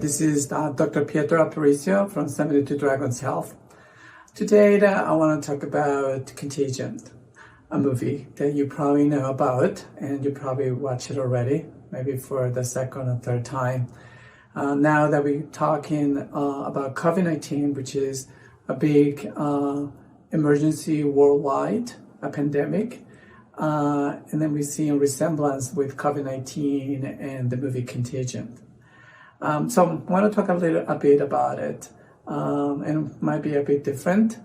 this is Dr. Pietro Aparicio from 72 Dragons Health. Today I want to talk about Contagion, a movie that you probably know about and you probably watched it already, maybe for the second or third time. Now that we're talking about COVID-19, which is a big emergency worldwide, a pandemic, and then we see a resemblance with COVID-19 and the movie Contagion. So I want to talk a bit about it, and it might be a bit different.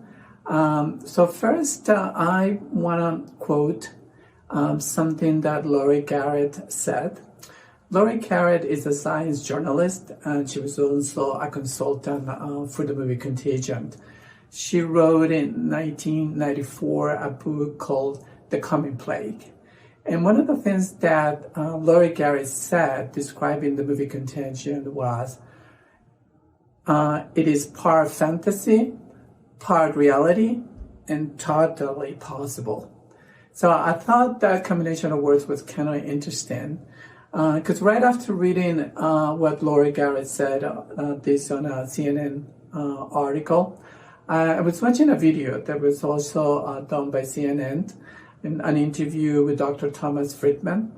So first, I want to quote something that Laurie Garrett said. Laurie Garrett is a science journalist, and she was also a consultant for the movie Contagion. She wrote in 1994 a book called The Coming Plague. And one of the things that Laurie Garrett said describing the movie Contagion was, it is part fantasy, part reality, and totally possible. So I thought that combination of words was kind of interesting, because right after reading what Laurie Garrett said, this on a CNN article, I was watching a video that was also done by CNN, an interview with Dr. Thomas Friedman.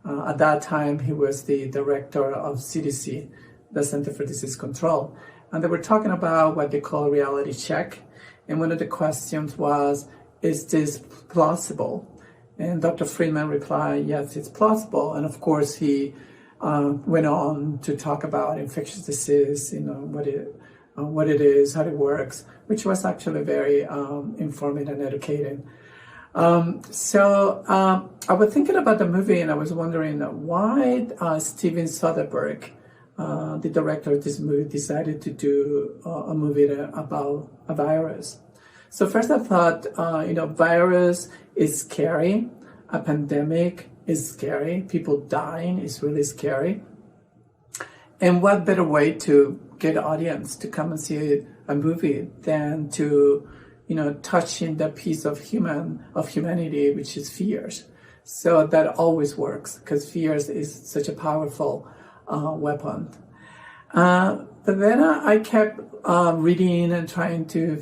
At that time, he was the director of CDC, the Center for Disease Control. And they were talking about what they call reality check. And one of the questions was, is this plausible? And Dr. Friedman replied, yes, it's plausible. And of course, he went on to talk about infectious disease, what it is, how it works, which was actually very informative and educating. So I was thinking about the movie, and I was wondering why Steven Soderbergh, the director of this movie, decided to do a movie about a virus. So first I thought, virus is scary. A pandemic is scary. People dying is really scary. And what better way to get an audience to come and see a movie than to, touching the piece of humanity, which is fears. So that always works, because fears is such a powerful weapon. But then I kept reading and trying to,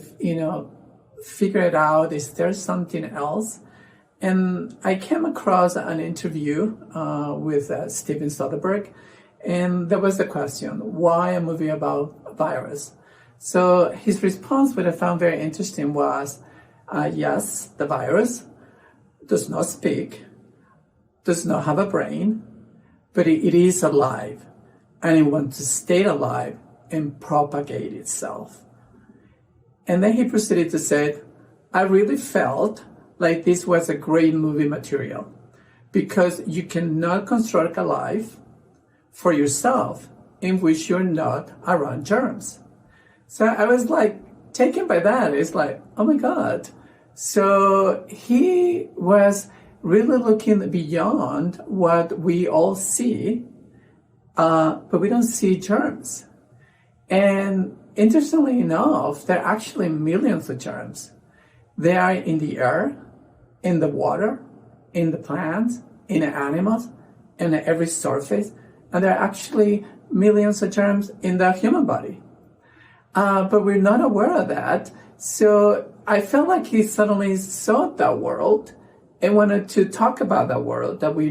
figure it out. Is there something else? And I came across an interview with Steven Soderbergh, and there was the question, why a movie about a virus? So his response, what I found very interesting, was, yes, the virus does not speak, does not have a brain, but it is alive, and it wants to stay alive and propagate itself. And then he proceeded to say, I really felt like this was a great movie material, because you cannot construct a life for yourself in which you're not around germs. So I was taken by that. It's oh my God. So he was really looking beyond what we all see, but we don't see germs. And interestingly enough, there are actually millions of germs. They are in the air, in the water, in the plants, in the animals, and at every surface. And there are actually millions of germs in the human body. But we're not aware of that. So I felt like he suddenly saw that world and wanted to talk about that world that we're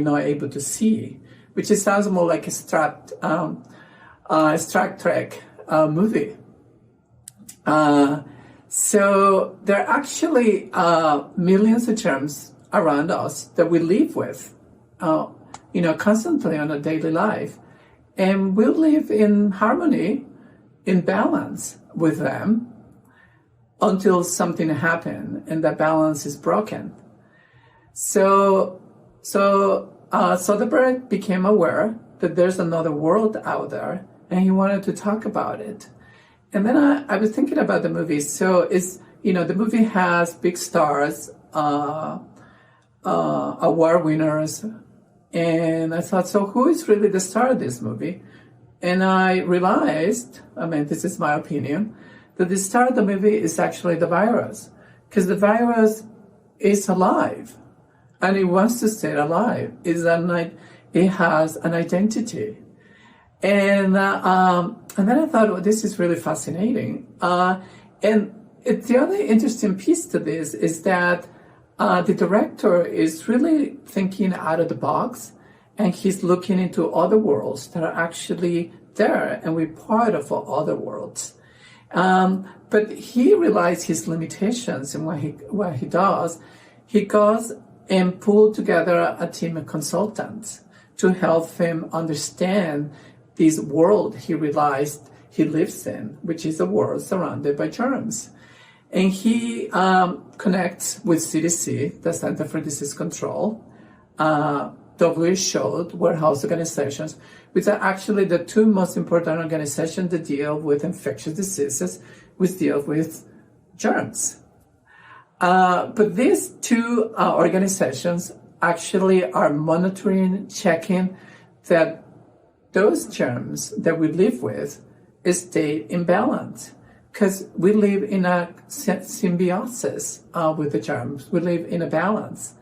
not able to see, which sounds more like a Star Trek movie. So there are actually millions of germs around us that we live with, constantly on a daily life. And we live in harmony, in balance with them, until something happens and that balance is broken. So Soderbergh became aware that there's another world out there, and he wanted to talk about it. And then I was thinking about the movie. So the movie has big stars, award winners, and I thought, so who is really the star of this movie? And I realized, this is my opinion, that the star of the movie is actually the virus, because the virus is alive, and it wants to stay alive. It has an identity. And then I thought, well, this is really fascinating. The other interesting piece to this is that the director is really thinking out of the box, and he's looking into other worlds that are actually there, and we're part of other worlds. But he realized his limitations in what he does. He goes and pulled together a team of consultants to help him understand this world he realized he lives in, which is a world surrounded by germs. And he connects with CDC, the Center for Disease Control, WHO, World Health Organizations, which are actually the two most important organizations that deal with infectious diseases, which deal with germs. But these two organizations actually are monitoring, checking that those germs that we live with stay in balance. Because we live in a symbiosis with the germs. We live in a balance.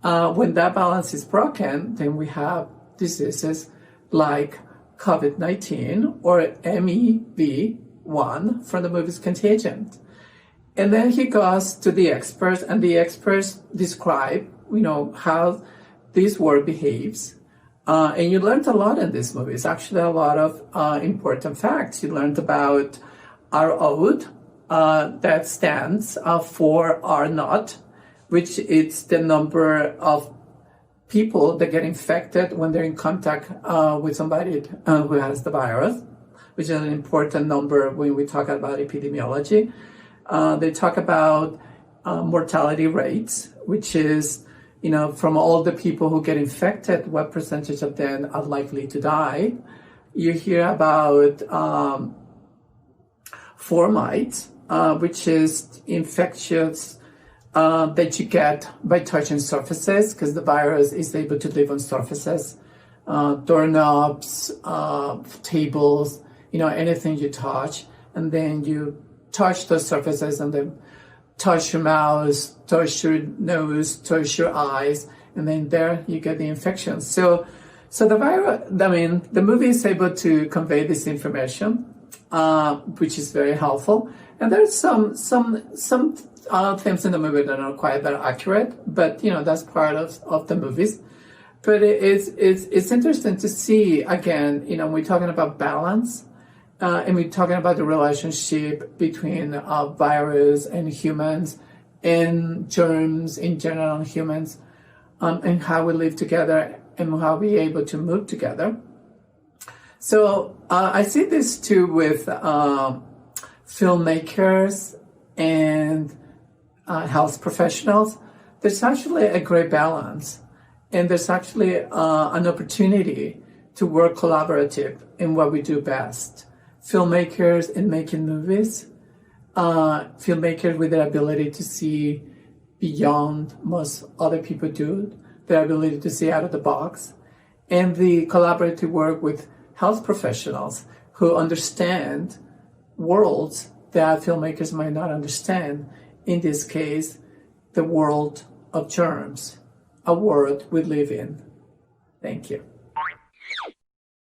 When that balance is broken, then we have diseases like COVID-19 or M.P.H from the movie's Contagion. And then he goes to the experts, and the experts describe, how this world behaves. And you learned a lot in this movie. It's actually a lot of important facts. You learned about R0, that stands for R naught, which is the number of people that get infected when they're in contact with somebody who has the virus, which is an important number when we talk about epidemiology. They talk about mortality rates, which is, from all the people who get infected, what percentage of them are likely to die. You hear about formites, which is infectious that you get by touching surfaces, because the virus is able to live on surfaces, doorknobs, tables, anything you touch, and then you touch those surfaces and then touch your mouth, touch your nose, touch your eyes, and then there you get the infection. So the virus, the movie is able to convey this information, which is very helpful. And there's some things in the movie that are not quite that accurate, but that's part of the movies. But it's interesting to see, again, we're talking about balance, and we're talking about the relationship between virus and humans, and germs in general, and humans, and how we live together and how we're able to move together. So I see this too with filmmakers and health professionals. There's actually a great balance, and there's actually an opportunity to work collaborative in what we do best. Filmmakers in making movies, filmmakers with their ability to see beyond most other people do, their ability to see out of the box, and the collaborative work with health professionals who understand worlds that filmmakers might not understand. In this case, the world of germs, a world we live in. Thank you.